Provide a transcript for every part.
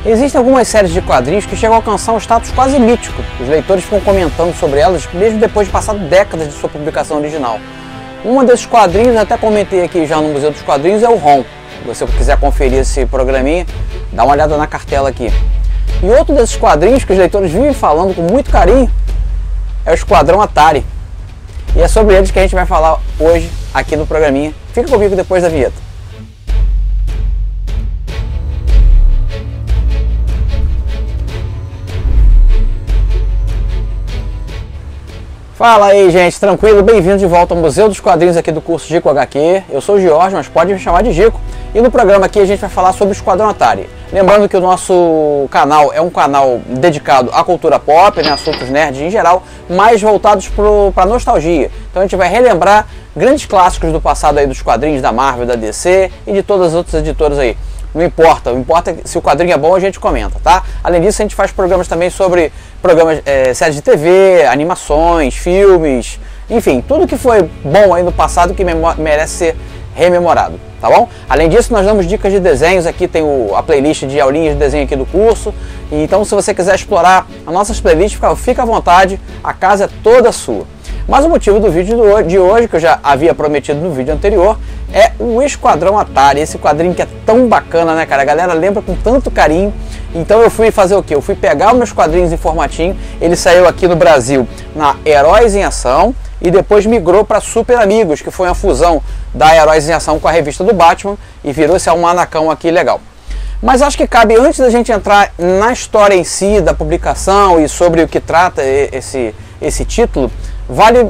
Existem algumas séries de quadrinhos que chegam a alcançar um status quase mítico. Os leitores ficam comentando sobre elas mesmo depois de passar décadas de sua publicação original. Um desses quadrinhos, até comentei aqui já no Museu dos Quadrinhos, é o ROM. Se você quiser conferir esse programinha, dá uma olhada na cartela aqui. E outro desses quadrinhos que os leitores vivem falando com muito carinho é o Esquadrão Atari. E é sobre eles que a gente vai falar hoje aqui no programinha. Fica comigo depois da vinheta. Fala aí, gente, tranquilo? Bem-vindo de volta ao Museu dos Quadrinhos aqui do curso Gico HQ. Eu sou o Jorge, mas pode me chamar de Gico. E no programa aqui a gente vai falar sobre o Esquadrão Atari. Lembrando que o nosso canal é um canal dedicado à cultura pop, né, assuntos nerds em geral, mais voltados para nostalgia. Então a gente vai relembrar grandes clássicos do passado aí dos quadrinhos da Marvel, da DC e de todas as outras editoras aí. Não importa, o importa é que se o quadrinho é bom a gente comenta, tá? Além disso a gente faz programas também sobre séries de TV, animações, filmes, enfim, tudo que foi bom aí no passado que merece ser rememorado, tá bom? Além disso nós damos dicas de desenhos, aqui tem a playlist de aulinhas de desenho aqui do curso, então se você quiser explorar as nossas playlists, fica à vontade, a casa é toda sua. Mas o motivo do vídeo de hoje, que eu já havia prometido no vídeo anterior, é o Esquadrão Atari, esse quadrinho que é tão bacana, né, cara? A galera lembra com tanto carinho. Então eu fui fazer o quê? Eu fui pegar os meus quadrinhos em formatinho, ele saiu aqui no Brasil na Heróis em Ação e depois migrou para Super Amigos, que foi uma fusão da Heróis em Ação com a revista do Batman e virou esse almanacão aqui legal. Mas acho que cabe, antes da gente entrar na história em si, da publicação e sobre o que trata esse título, vale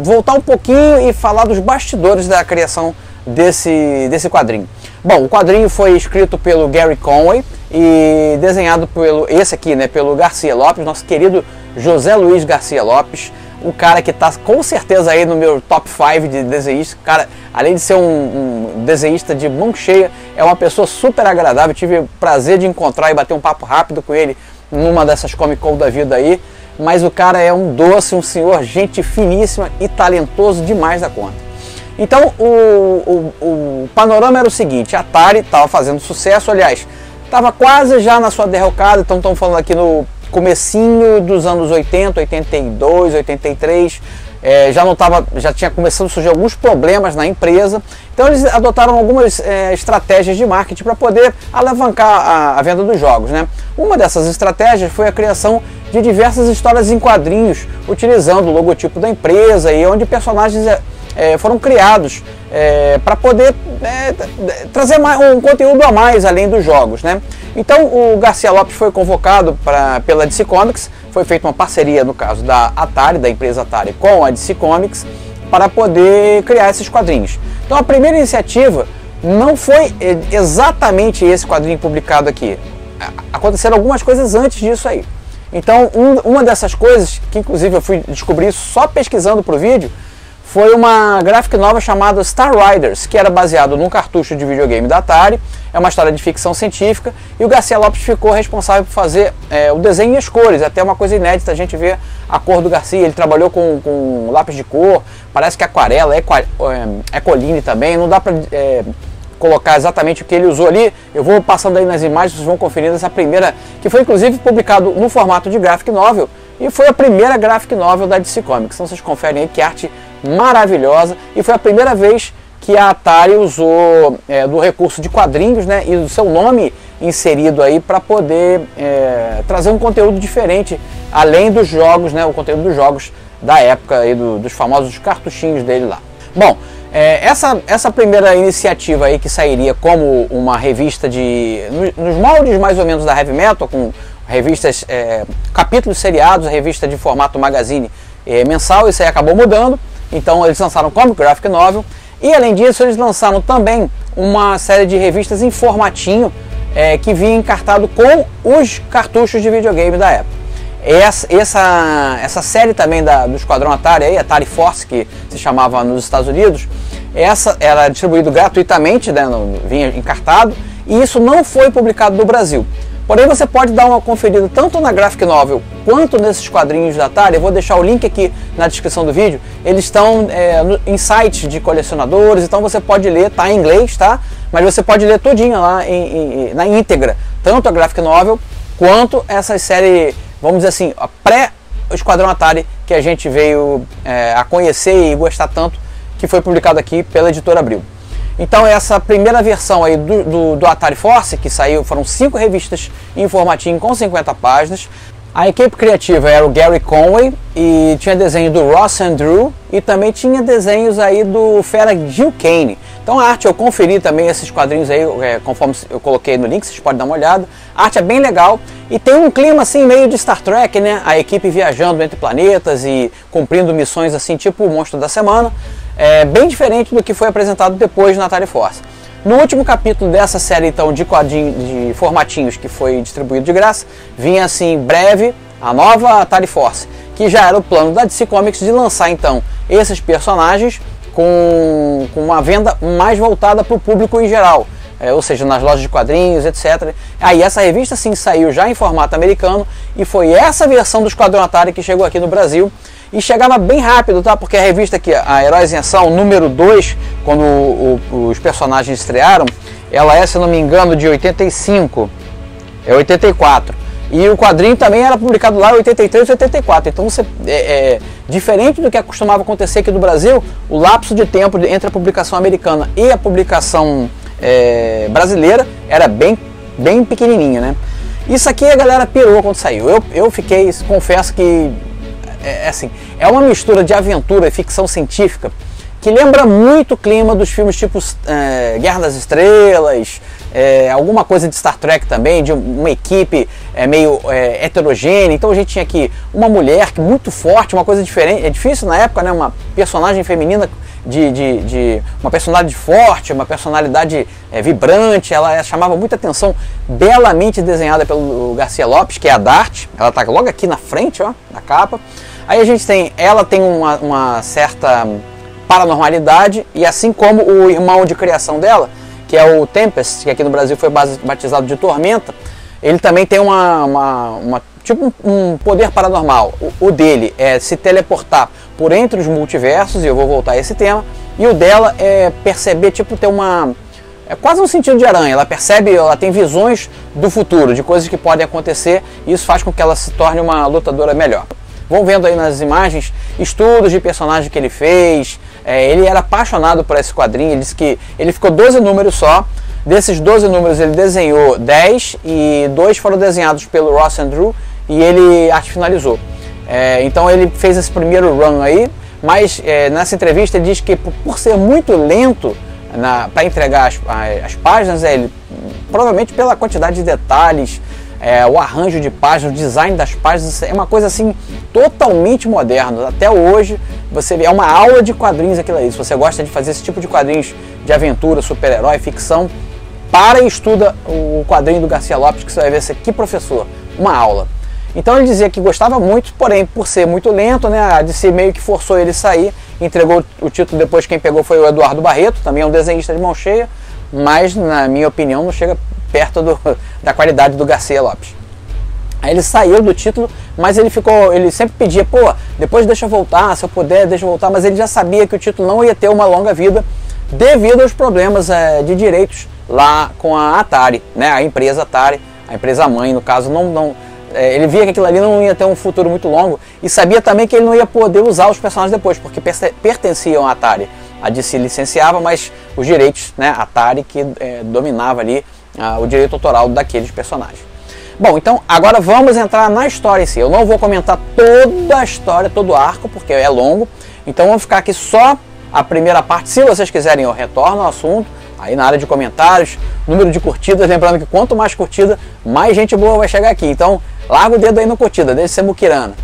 voltar um pouquinho e falar dos bastidores da criação desse quadrinho. Bom, o quadrinho foi escrito pelo Gary Conway e desenhado pelo Garcia Lopes, nosso querido José Luiz Garcia Lopes, um cara que está com certeza aí no meu top 5 de desenhistas. O cara, além de ser um desenhista de mão cheia, é uma pessoa super agradável. Tive o prazer de encontrar e bater um papo rápido com ele numa dessas Comic Con da vida aí. Mas o cara é um doce, um senhor, gente finíssima e talentoso demais da conta. Então o panorama era o seguinte: a Atari estava fazendo sucesso, aliás, estava quase já na sua derrocada, então estamos falando aqui no comecinho dos anos 80, 82, 83, já tinha começado a surgir alguns problemas na empresa, então eles adotaram algumas estratégias de marketing para poder alavancar a venda dos jogos, né? Uma dessas estratégias foi a criação de diversas histórias em quadrinhos, utilizando o logotipo da empresa e onde personagens foram criados para poder trazer um conteúdo a mais além dos jogos, né? Então o Garcia Lopes foi convocado pela DC Comics, foi feita uma parceria no caso da Atari, da empresa Atari, com a DC Comics, para poder criar esses quadrinhos. Então a primeira iniciativa não foi exatamente esse quadrinho publicado aqui, aconteceram algumas coisas antes disso aí. Então uma dessas coisas, que inclusive eu fui descobrir só pesquisando para o vídeo, foi uma graphic novel chamada Star Riders, que era baseado num cartucho de videogame da Atari. É uma história de ficção científica e o Garcia Lopes ficou responsável por fazer o desenho e as cores. Até uma coisa inédita a gente vê a cor do Garcia. Ele trabalhou com lápis de cor, parece que aquarela, Ecoline também. Não dá para colocar exatamente o que ele usou ali. Eu vou passando aí nas imagens, vocês vão conferindo essa primeira, que foi inclusive publicado no formato de graphic novel e foi a primeira graphic novel da DC Comics. Então vocês conferem aí que arte maravilhosa, e foi a primeira vez que a Atari usou do recurso de quadrinhos, né, e do seu nome inserido aí para poder trazer um conteúdo diferente, além dos jogos, né, o conteúdo dos jogos da época aí, dos famosos cartuchinhos dele lá. Bom, essa primeira iniciativa aí, que sairia como uma revista nos moldes mais ou menos da Heavy Metal, com revistas, capítulos seriados, revista de formato magazine mensal, isso aí acabou mudando. Então eles lançaram como graphic novel e, além disso, eles lançaram também uma série de revistas em formatinho que vinha encartado com os cartuchos de videogame da época. Essa série também do Esquadrão Atari, aí, Atari Force, que se chamava nos Estados Unidos, essa era distribuído gratuitamente, né, vinha encartado, e isso não foi publicado no Brasil. Porém, você pode dar uma conferida tanto na graphic novel quanto nesses quadrinhos da Atari, eu vou deixar o link aqui na descrição do vídeo, eles estão em sites de colecionadores, então você pode ler, tá em inglês, tá? Mas você pode ler todinha lá na íntegra, tanto a graphic novel quanto essa série, vamos dizer assim, a pré-Esquadrão Atari, que a gente veio a conhecer e gostar tanto, que foi publicado aqui pela Editora Abril. Então essa primeira versão aí do Atari Force, que saiu, foram 5 revistas em formatinho com 50 páginas. A equipe criativa era o Gary Conway e tinha desenho do Ross Andrew e também tinha desenhos aí do fera Gil Kane. Então a arte, eu conferi também esses quadrinhos aí, conforme eu coloquei no link, vocês podem dar uma olhada. A arte é bem legal e tem um clima assim meio de Star Trek, né? A equipe viajando entre planetas e cumprindo missões assim, tipo o Monstro da Semana. Bem diferente do que foi apresentado depois na Atari Force. No último capítulo dessa série então de quadrinhos, de formatinhos que foi distribuído de graça, vinha assim breve a nova Atari Force, que já era o plano da DC Comics de lançar então esses personagens com uma venda mais voltada para o público em geral, ou seja, nas lojas de quadrinhos, etc. Aí essa revista sim saiu já em formato americano e foi essa versão do Esquadrão Atari que chegou aqui no Brasil. E chegava bem rápido, tá? Porque a revista aqui, a Heróis em Ação, número 2, quando os personagens estrearam, ela é, se não me engano, de 85, 84. E o quadrinho também era publicado lá em 83 e 84. Então, diferente do que costumava acontecer aqui no Brasil, o lapso de tempo entre a publicação americana e a publicação brasileira era bem pequenininho, né? Isso aqui a galera pirou quando saiu. Eu fiquei, confesso que é uma mistura de aventura e ficção científica que lembra muito o clima dos filmes tipo Guerra das Estrelas, alguma coisa de Star Trek também, de uma equipe meio heterogênea. Então a gente tinha aqui uma mulher muito forte, uma coisa diferente, é difícil na época, né, uma personagem feminina uma personalidade forte, uma personalidade vibrante, ela chamava muita atenção, belamente desenhada pelo Garcia Lopes, que é a Dart, ela está logo aqui na frente, ó, na capa. Aí a gente ela tem uma certa paranormalidade, e assim como o irmão de criação dela, que é o Tempest, que aqui no Brasil foi batizado de Tormenta, ele também tem tipo um poder paranormal. O dele é se teleportar por entre os multiversos, e eu vou voltar a esse tema, e o dela é perceber, tipo, ter quase um sentido de aranha. Ela tem visões do futuro, de coisas que podem acontecer, e isso faz com que ela se torne uma lutadora melhor. Vão vendo aí nas imagens estudos de personagem que ele fez. Ele era apaixonado por esse quadrinho, ele disse que ele ficou 12 números só. Desses 12 números ele desenhou 10 e 2 foram desenhados pelo Ross Andrew e ele arte finalizou. Então ele fez esse primeiro run aí, mas nessa entrevista ele diz que por ser muito lento para entregar as páginas, ele, provavelmente pela quantidade de detalhes, o arranjo de páginas, o design das páginas, é uma coisa assim totalmente moderna. Até hoje você vê, é uma aula de quadrinhos aquilo aí. Se você gosta de fazer esse tipo de quadrinhos de aventura, super-herói, ficção, para e estuda o quadrinho do Garcia Lopes, que você vai ver que professor, uma aula. Então ele dizia que gostava muito, porém por ser muito lento, né, a DC meio que forçou ele a sair, entregou o título depois. Quem pegou foi o Eduardo Barreto, também é um desenhista de mão cheia, mas na minha opinião não chega perto da qualidade do Garcia Lopes. Aí ele saiu do título, mas ele sempre pedia, pô, depois deixa eu voltar, se eu puder, deixa eu voltar, mas ele já sabia que o título não ia ter uma longa vida devido aos problemas de direitos lá com a Atari, né, a empresa Atari, a empresa mãe no caso, ele via que aquilo ali não ia ter um futuro muito longo e sabia também que ele não ia poder usar os personagens depois, porque pertenciam à Atari. A DC licenciava, mas os direitos, né, Atari que dominava ali o direito autoral daqueles personagens. Bom, então agora vamos entrar na história em si. Eu não vou comentar toda a história, todo o arco, porque é longo. Então vamos ficar aqui só a primeira parte. Se vocês quiserem, eu retorno ao assunto, aí na área de comentários, número de curtidas. Lembrando que quanto mais curtida, mais gente boa vai chegar aqui. Então larga o dedo aí no curtida, deixa de ser muquirana.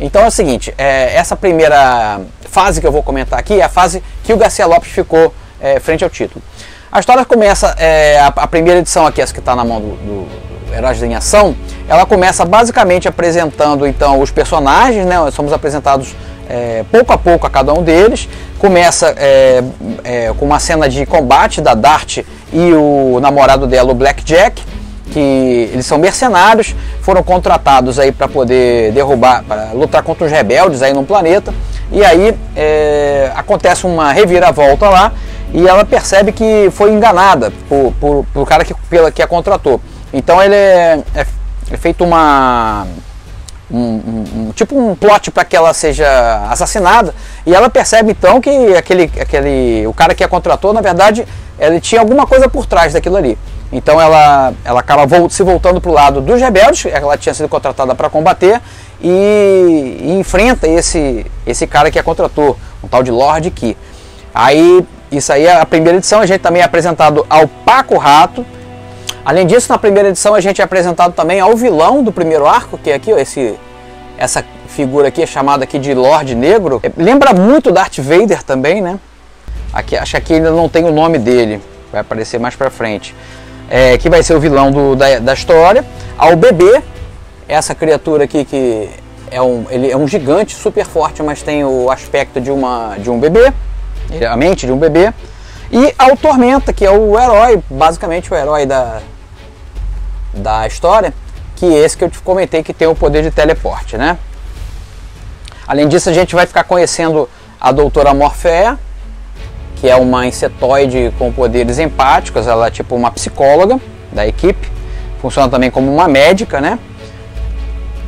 Então é o seguinte, essa primeira fase que eu vou comentar aqui é a fase que o Garcia Lopes ficou frente ao título. A história começa, a primeira edição aqui, essa que está na mão do Heróis em Ação, ela começa basicamente apresentando então os personagens, né? Somos apresentados pouco a pouco a cada um deles. Começa com uma cena de combate da Dart e o namorado dela, o Blackjack, que eles são mercenários, foram contratados aí para poder derrubar, para lutar contra os rebeldes aí no planeta. E aí acontece uma reviravolta lá e ela percebe que foi enganada por cara que a contratou. Então ele é feito tipo um plot para que ela seja assassinada, e ela percebe então que o cara que a contratou, na verdade, ele tinha alguma coisa por trás daquilo ali. Então ela acaba se voltando para o lado dos rebeldes, ela tinha sido contratada para combater, e enfrenta esse cara que a contratou, um tal de Lord Ki. Aí, isso aí é a primeira edição. A gente também é apresentado ao Paco Rato. Além disso, na primeira edição a gente é apresentado também ao vilão do primeiro arco, que é aqui, ó, essa figura aqui é chamada aqui de Lorde Negro. Lembra muito Darth Vader também, né? Aqui, acho que ainda não tem o nome dele, vai aparecer mais pra frente. Que vai ser o vilão da história. Ao Bebê, essa criatura aqui que ele é um gigante super forte, mas tem o aspecto de um bebê, a mente de um bebê. E ao Tormenta, que é o herói, basicamente o herói da história, que é esse que eu te comentei, que tem o poder de teleporte, né? Além disso, a gente vai ficar conhecendo a doutora Morféia, que é uma insetoide com poderes empáticos. Ela é tipo uma psicóloga da equipe, funciona também como uma médica, né?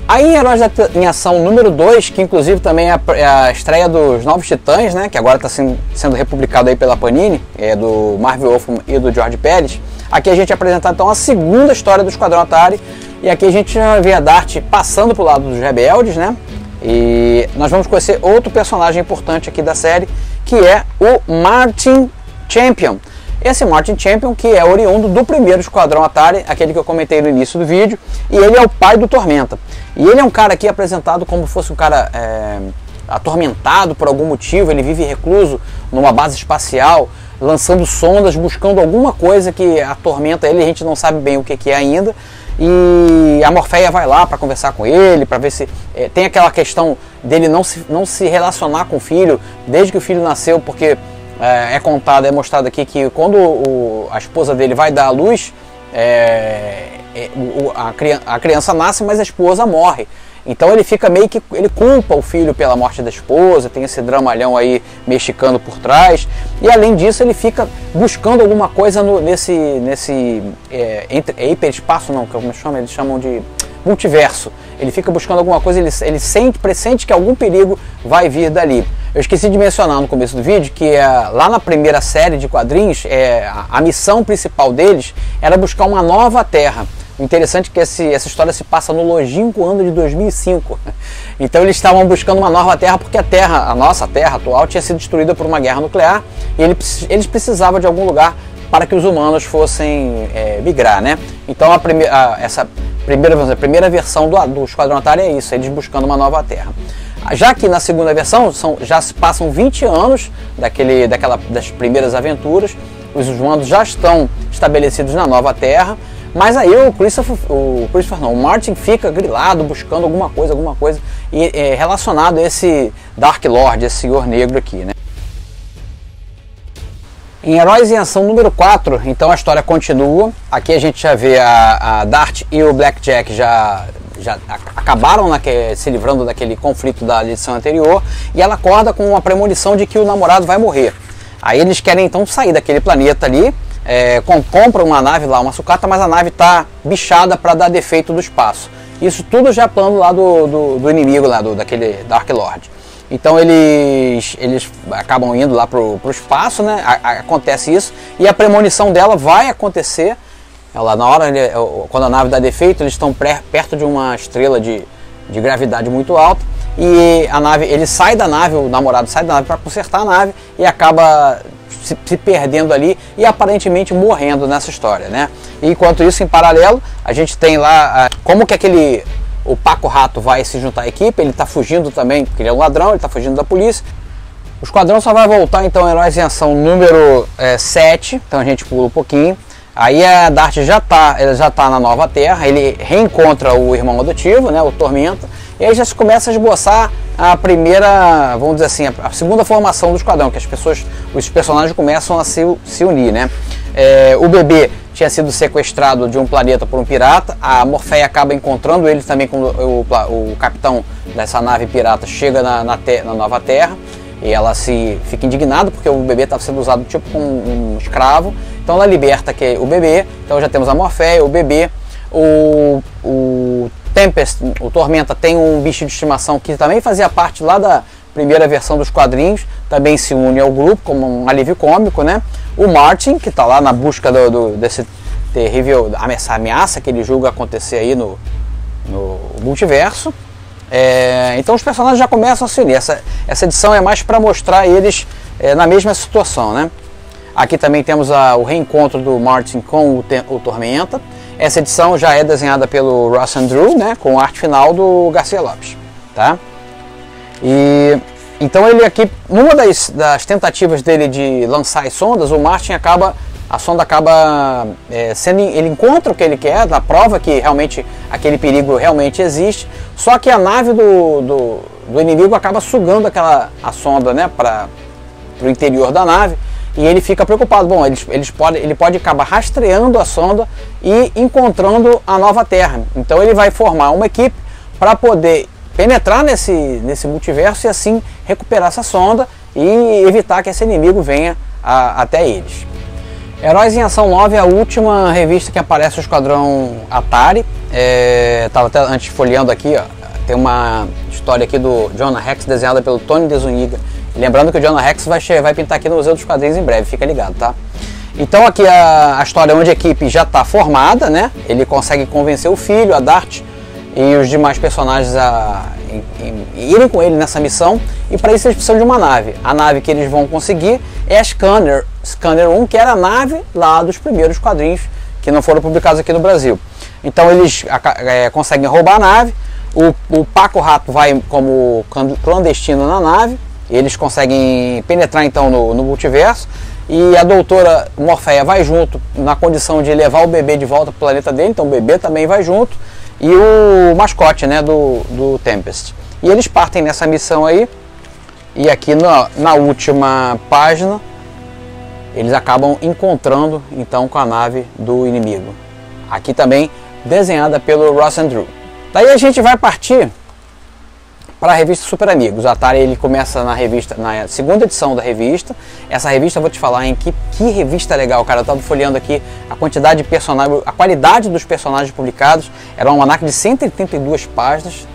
Aí em Heróis em Ação número 2, que inclusive também é a estreia dos Novos Titãs, né? Que agora está sendo republicado aí pela Panini, do Marvel Wolfman e do George Pérez. Aqui a gente apresenta então a segunda história do Esquadrão Atari, e aqui a gente já vê a Dart passando pro lado dos rebeldes, né? E nós vamos conhecer outro personagem importante aqui da série, que é o Martin Champion. Esse Martin Champion, que é oriundo do primeiro Esquadrão Atari, aquele que eu comentei no início do vídeo, e ele é o pai do Tormenta. E ele é um cara aqui apresentado como se fosse um cara atormentado por algum motivo. Ele vive recluso numa base espacial, lançando sondas, buscando alguma coisa que atormenta ele, a gente não sabe bem o que é ainda. E a Morféia vai lá para conversar com ele, para ver se tem aquela questão dele não se relacionar com o filho desde que o filho nasceu, porque é mostrado aqui que quando a esposa dele vai dar à luz, a criança nasce, mas a esposa morre. Então ele fica meio que, ele culpa o filho pela morte da esposa, tem esse dramalhão aí mexicano por trás, e além disso ele fica buscando alguma coisa nesse hiperespaço, não, como chama, eles chamam de multiverso. Ele fica buscando alguma coisa, ele pressente que algum perigo vai vir dali. Eu esqueci de mencionar no começo do vídeo que lá na primeira série de quadrinhos, a missão principal deles era buscar uma nova Terra. O interessante é que essa história se passa no longínquo ano de 2005. Então eles estavam buscando uma nova Terra porque a nossa Terra atual tinha sido destruída por uma guerra nuclear, e eles precisavam de algum lugar para que os humanos fossem migrar, né? Então essa primeira versão do Esquadrão Atari é isso, eles buscando uma nova Terra. Já que na segunda versão já se passam 20 anos das primeiras aventuras, os humanos já estão estabelecidos na nova Terra, mas aí o Martin fica grilado, buscando alguma coisa, e relacionado a esse Dark Lord, esse Senhor Negro aqui, né? Em Heróis em Ação número 4, então a história continua. Aqui a gente já vê a Dart e o Blackjack já acabaram se livrando daquele conflito da edição anterior, e ela acorda com uma premonição de que o namorado vai morrer. Aí eles querem então sair daquele planeta ali, compram uma nave lá, uma sucata, mas a nave está bichada para dar defeito do espaço. Isso tudo já é plano lá do inimigo, lá daquele Dark Lord. Então eles acabam indo lá pro espaço, né? Acontece isso, e a premonição dela vai acontecer. Ela, na hora, quando a nave dá defeito, eles estão perto de uma estrela de gravidade muito alta, e ele sai da nave, o namorado sai da nave para consertar a nave, e acaba se perdendo ali e aparentemente morrendo nessa história, né? E enquanto isso, em paralelo, a gente tem lá como que o Paco Rato vai se juntar à equipe. Ele está fugindo também, porque ele é um ladrão, ele está fugindo da polícia. O esquadrão só vai voltar então em Heróis em Ação número 7, então a gente pula um pouquinho. Aí a Dart já tá na nova Terra, ele reencontra o irmão adotivo, né, o Tormenta, e aí já se começa a esboçar a primeira, vamos dizer assim, a segunda formação do esquadrão, que os personagens começam a se unir, né? O Bebê tinha sido sequestrado de um planeta por um pirata. A Morpheia acaba encontrando ele também quando o capitão dessa nave pirata chega na Nova Terra. E ela fica indignada porque o bebê estava sendo usado tipo como um escravo. Então ela liberta o bebê. Então já temos a Morpheia, o bebê. O Tempest, o Tormenta, tem um bicho de estimação que também fazia parte lá da primeira versão dos quadrinhos. Também se une ao grupo como um alívio cômico, né? O Martin, que está lá na busca desse terrível ameaça que ele julga acontecer aí no multiverso. Então os personagens já começam a se unir. Essa edição é mais para mostrar eles na mesma situação, né? Aqui também temos o reencontro do Martin com o Tormenta. Essa edição já é desenhada pelo Ross Andru, né? Com a arte final do Garcia Lopes, tá? Então ele aqui, numa das tentativas dele de lançar as sondas, a sonda acaba ele encontra o que ele quer, na prova que realmente aquele perigo realmente existe, só que a nave do inimigo acaba sugando a sonda, né, para o interior da nave, e ele fica preocupado. Bom, ele pode acabar rastreando a sonda e encontrando a Nova Terra. Então ele vai formar uma equipe para poder penetrar nesse multiverso e assim recuperar essa sonda e evitar que esse inimigo venha até eles. Heróis em Ação 9 é a última revista que aparece o Esquadrão Atari. Estava até antes folheando aqui, ó, tem uma história aqui do Jonah Rex desenhada pelo Tony DeZuniga. Lembrando que o Jonah Rex vai pintar aqui no Museu dos Quadrinhos em breve, fica ligado, tá? Então aqui a história onde a equipe já está formada, né? Ele consegue convencer o filho, a Dart, e os demais personagens a irem com ele nessa missão, e para isso eles precisam de uma nave. A nave que eles vão conseguir é a Scanner 1, que era a nave lá dos primeiros quadrinhos que não foram publicados aqui no Brasil. Então eles conseguem roubar a nave, o Paco Rato vai como clandestino na nave, eles conseguem penetrar então no multiverso, e a doutora Morpheia vai junto na condição de levar o bebê de volta para o planeta dele, então o bebê também vai junto, e o mascote, né, do Tempest. E eles partem nessa missão aí, e aqui na última página eles acabam encontrando então com a nave do inimigo. Aqui também desenhada pelo Ross Andru. Daí a gente vai partir para a revista Super Amigos. O Atari ele começa na segunda edição da revista. Essa revista eu vou te falar em que revista legal, cara. Eu estava folheando aqui a quantidade de personagens, a qualidade dos personagens publicados. Era um almanaque de 182 páginas.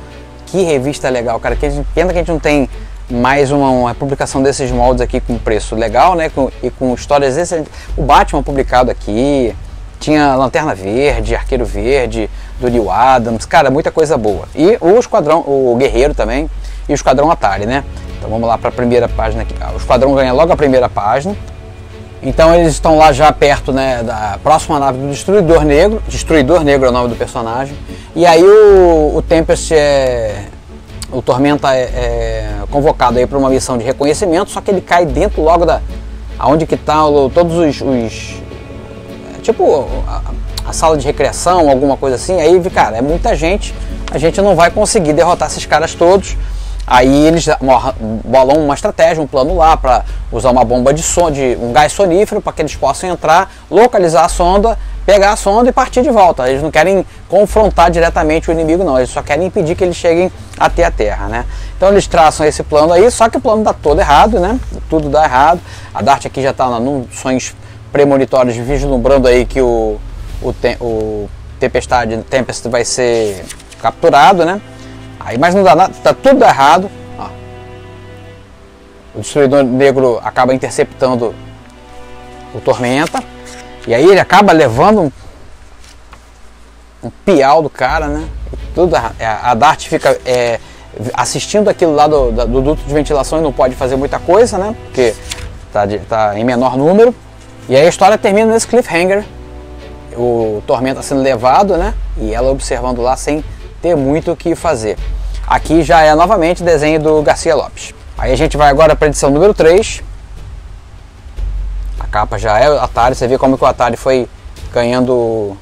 Que revista legal, cara. Pena que a gente não tem mais uma publicação desses moldes aqui com preço legal, né? E com histórias excelentes. O Batman publicado aqui. Tinha Lanterna Verde, Arqueiro Verde, do Neil Adams, cara, muita coisa boa. E o Guerreiro também, e o Esquadrão Atari, né? Então vamos lá para a primeira página aqui. O Esquadrão ganha logo a primeira página. Então eles estão lá já perto, né, da próxima nave do Destruidor Negro. Destruidor Negro é o nome do personagem. E aí o Tempest o Tormenta é convocado aí para uma missão de reconhecimento, só que ele cai dentro logo aonde que tá todos os tipo a sala de recreação, alguma coisa assim. Aí, cara, é muita gente, a gente não vai conseguir derrotar esses caras todos. Aí eles bolam uma estratégia, um plano lá para usar uma bomba um gás sonífero para que eles possam entrar, localizar a sonda, pegar a sonda e partir de volta. Eles não querem confrontar diretamente o inimigo, não, eles só querem impedir que eles cheguem até a Terra, né? Então eles traçam esse plano aí, só que o plano dá todo errado, né? Tudo dá errado. A Dart aqui já está num sonhos premonitórios, vislumbrando aí que o Tempest vai ser capturado, né? Aí, mas não dá nada, tá tudo errado. Ó. O Destruidor Negro acaba interceptando o Tormenta, e aí ele acaba levando um piau do cara, né? Tudo, a Dart fica assistindo aquilo lá do duto de ventilação e não pode fazer muita coisa, né? Porque tá em menor número. E aí a história termina nesse cliffhanger, o Tormenta sendo levado, né? E ela observando lá sem ter muito o que fazer. Aqui já é novamente desenho do Garcia Lopes. Aí a gente vai agora para a edição número 3. A capa já é o Atari, você vê como que o Atari foi ganhando,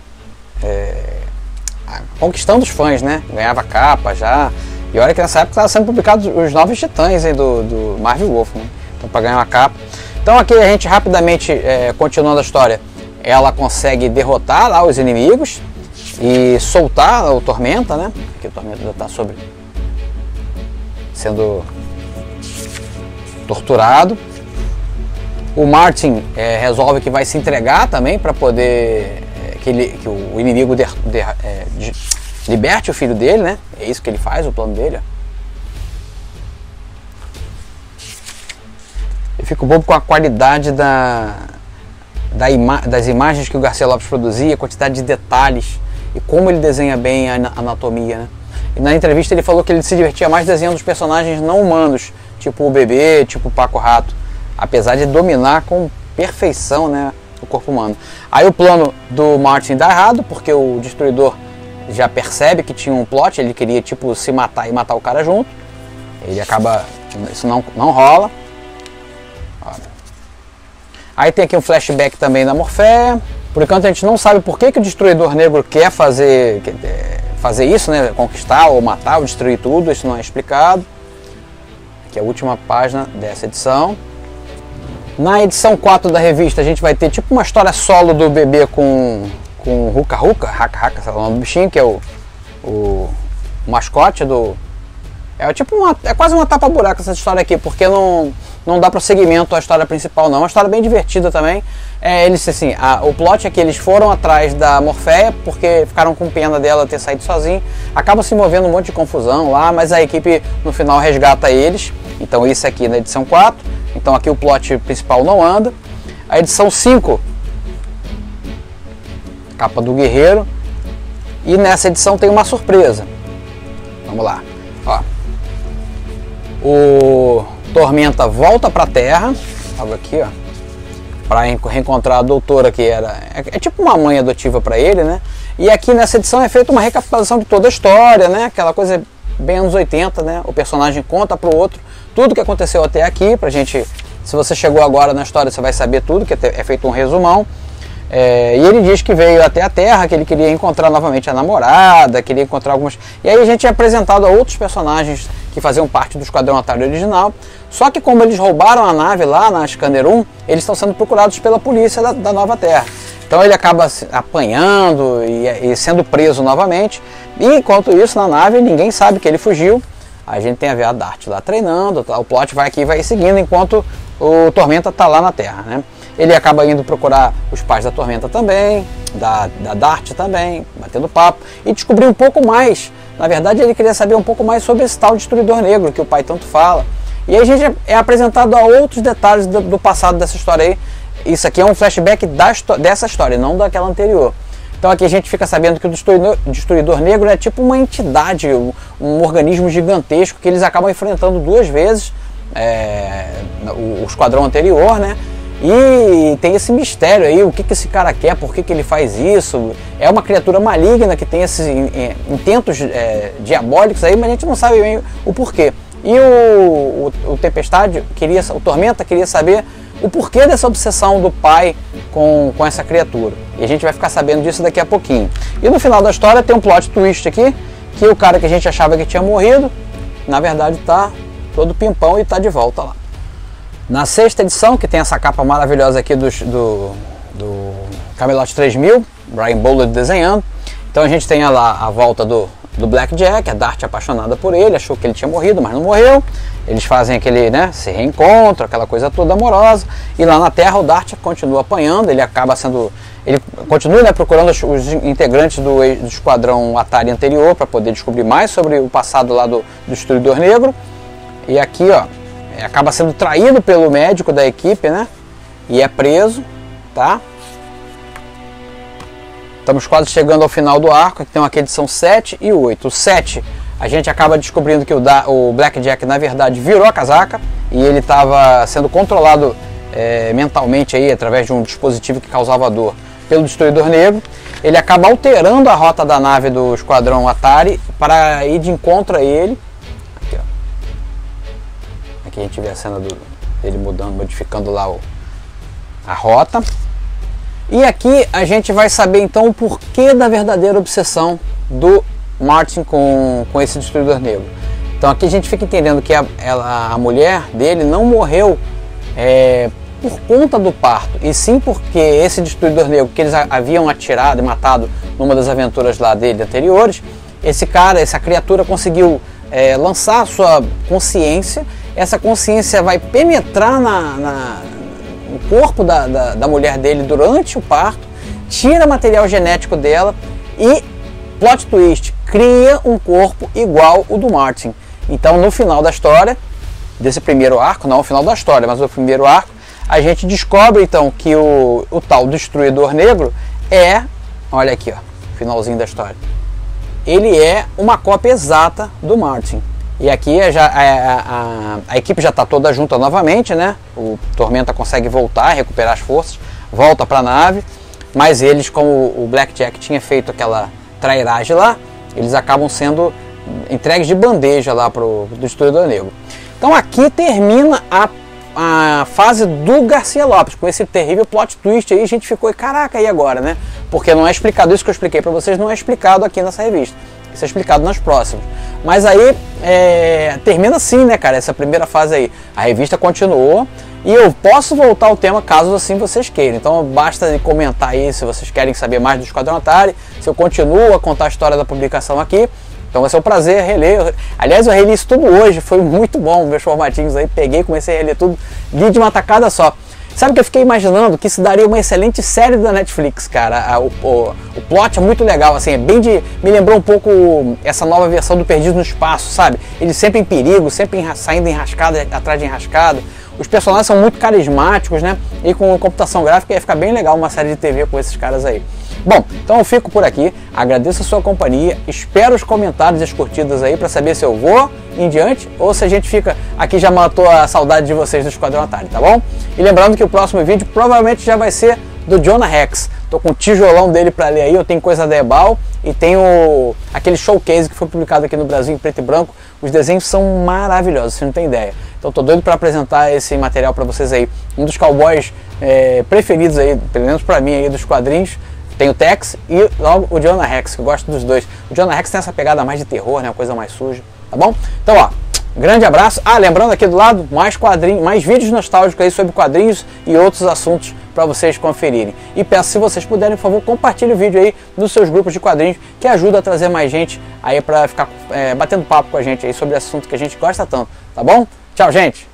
conquistando os fãs, né? Ganhava capa já. E olha que nessa época estavam sendo publicados os Novos Titãs aí do Marvel Wolf, né? Então para ganhar uma capa. Então aqui a gente rapidamente, continuando a história, ela consegue derrotar lá os inimigos e soltar o Tormenta, né? Aqui o Tormenta ainda está sendo torturado. O Martin resolve que vai se entregar também para poder que o inimigo liberte o filho dele, né? É isso que ele faz, o plano dele. Ó. Eu fico bobo com a qualidade das imagens que o Garcia Lopes produzia, a quantidade de detalhes e como ele desenha bem a anatomia, né? E na entrevista ele falou que ele se divertia mais desenhando os personagens não humanos, tipo o bebê, tipo o Paco Rato, apesar de dominar com perfeição, né, o corpo humano. Aí o plano do Martin dá errado, porque o Destruidor já percebe que tinha um plot, ele queria tipo se matar e matar o cara junto. Ele acaba, isso não rola. Aí tem aqui um flashback também da Morféia. Por enquanto a gente não sabe por que o Destruidor Negro quer fazer isso, né? Conquistar ou matar ou destruir tudo, isso não é explicado. Aqui é a última página dessa edição. Na edição 4 da revista a gente vai ter tipo uma história solo do bebê com Ruka, sei lá o nome do bichinho, que é o mascote do... É quase uma tapa-buraco essa história aqui, porque não dá prosseguimento à história principal não. É uma história bem divertida também. O plot é que eles foram atrás da Morféia porque ficaram com pena dela ter saído sozinha. Acaba se movendo um monte de confusão lá, mas a equipe no final resgata eles. Então isso aqui na edição 4. Então aqui o plot principal não anda. A edição 5, capa do Guerreiro. E nessa edição tem uma surpresa. Vamos lá. Ó. O Tormenta volta para a Terra, estava aqui, ó, para reencontrar a doutora que é tipo uma mãe adotiva para ele, né? E aqui nessa edição é feita uma recapitulação de toda a história, né? Aquela coisa bem anos 80, né? O personagem conta para o outro tudo que aconteceu até aqui, pra gente, se você chegou agora na história, você vai saber tudo, que é feito um resumão. E ele diz que veio até a Terra, que ele queria encontrar novamente a namorada, queria encontrar algumas... E aí a gente é apresentado a outros personagens que faziam parte do Esquadrão Atari original. Só que como eles roubaram a nave lá na Scanner 1, eles estão sendo procurados pela polícia da Nova Terra. Então ele acaba apanhando e sendo preso novamente. E enquanto isso, na nave, ninguém sabe que ele fugiu. A gente tem a ver a Dart lá treinando, o plot vai aqui e vai seguindo enquanto o Tormenta está lá na Terra, né? Ele acaba indo procurar os pais da Tormenta também, da Dart também, batendo papo, e descobrir um pouco mais. Na verdade, ele queria saber um pouco mais sobre esse tal Destruidor Negro, que o pai tanto fala. E aí a gente é apresentado a outros detalhes do passado dessa história aí. Isso aqui é um flashback dessa história, não daquela anterior. Então aqui a gente fica sabendo que o Destruidor Negro é tipo uma entidade, um organismo gigantesco que eles acabam enfrentando duas vezes, o esquadrão anterior, né? E tem esse mistério aí, o que esse cara quer, por que ele faz isso. É uma criatura maligna que tem esses intentos diabólicos aí, mas a gente não sabe bem o porquê. E o Tempestade, o Tormenta queria saber o porquê dessa obsessão do pai com essa criatura. E a gente vai ficar sabendo disso daqui a pouquinho. E no final da história tem um plot twist aqui, que o cara que a gente achava que tinha morrido, na verdade está todo pimpão e está de volta lá. Na sexta edição, que tem essa capa maravilhosa aqui do Camelot 3000, Brian Bolland desenhando. Então a gente tem lá a volta do Blackjack, a Dart apaixonada por ele, achou que ele tinha morrido, mas não morreu. Eles fazem aquele, né, se reencontram, aquela coisa toda amorosa. E lá na Terra o Dart continua apanhando, ele continua, né, procurando os integrantes do esquadrão Atari anterior para poder descobrir mais sobre o passado lá do Destruidor Negro. E aqui, ó, acaba sendo traído pelo médico da equipe, né? E é preso, tá? Estamos quase chegando ao final do arco. Aqui tem aqui a edição 7 e 8. O 7, a gente acaba descobrindo que o Blackjack, na verdade, virou a casaca. E ele estava sendo controlado mentalmente aí, através de um dispositivo que causava dor, pelo Destruidor Negro. Ele acaba alterando a rota da nave do esquadrão Atari para ir de encontro a ele. Aqui, ó. Aqui a gente vê a cena dele mudando, modificando lá a rota. E aqui a gente vai saber então o porquê da verdadeira obsessão do Martin com esse Destruidor Negro. Então aqui a gente fica entendendo que a mulher dele não morreu por conta do parto, e sim porque esse Destruidor Negro que eles haviam atirado e matado numa das aventuras lá dele anteriores, esse cara, essa criatura conseguiu lançar a sua consciência. Essa consciência vai penetrar no corpo da mulher dele durante o parto, tira material genético dela e, plot twist, cria um corpo igual o do Martin. Então, no final da história, desse primeiro arco, não o final da história, mas o primeiro arco, a gente descobre então que o tal Destruidor Negro olha aqui, ó, finalzinho da história, ele é uma cópia exata do Martin. E aqui a equipe já está toda junta novamente, né? O Tormenta consegue voltar, recuperar as forças, volta para a nave, mas eles, como o Blackjack tinha feito aquela trairagem lá, eles acabam sendo entregues de bandeja lá para o Destruidor Negro. Então aqui termina a fase do Garcia Lopes, com esse terrível plot twist aí. A gente ficou, caraca, e agora, né? Porque não é explicado, isso que eu expliquei para vocês não é explicado aqui nessa revista. Isso é explicado nas próximas. Mas aí termina assim, né, cara, essa primeira fase aí. A revista continuou e eu posso voltar ao tema caso assim vocês queiram. Então basta comentar aí se vocês querem saber mais do Esquadrão Atari, se eu continuo a contar a história da publicação aqui. Então vai ser um prazer reler. Aliás, eu reli isso tudo hoje, foi muito bom, meus formatinhos aí, peguei, comecei a reler tudo, li de uma tacada só. Sabe o que eu fiquei imaginando? Que isso daria uma excelente série da Netflix, cara. O plot é muito legal, assim, me lembrou um pouco essa nova versão do Perdido no Espaço, sabe? Ele sempre em perigo, sempre saindo enrascado, atrás de enrascado. Os personagens são muito carismáticos, né? E com computação gráfica ia ficar bem legal uma série de TV com esses caras aí. Bom, então eu fico por aqui, agradeço a sua companhia, espero os comentários e as curtidas aí para saber se eu vou em diante ou se a gente fica aqui, já matou a saudade de vocês do Esquadrão Atari, tá bom? E lembrando que o próximo vídeo provavelmente já vai ser do Jonah Rex. Tô com o tijolão dele para ler aí, eu tenho coisa da Ebal e tenho aquele showcase que foi publicado aqui no Brasil em preto e branco. Os desenhos são maravilhosos, você não tem ideia. Então tô doido para apresentar esse material para vocês aí. Um dos cowboys preferidos aí, pelo menos para mim aí, dos quadrinhos. Tem o Tex e logo o Jonah Rex, que eu gosto dos dois. O Jonah Rex tem essa pegada mais de terror, né? Uma coisa mais suja, tá bom? Então, ó, grande abraço. Ah, lembrando aqui do lado, mais quadrinhos, mais vídeos nostálgicos aí sobre quadrinhos e outros assuntos para vocês conferirem. E peço, se vocês puderem, por favor, compartilhe o vídeo aí nos seus grupos de quadrinhos, que ajuda a trazer mais gente aí para ficar batendo papo com a gente aí sobre assunto que a gente gosta tanto, tá bom? Tchau, gente!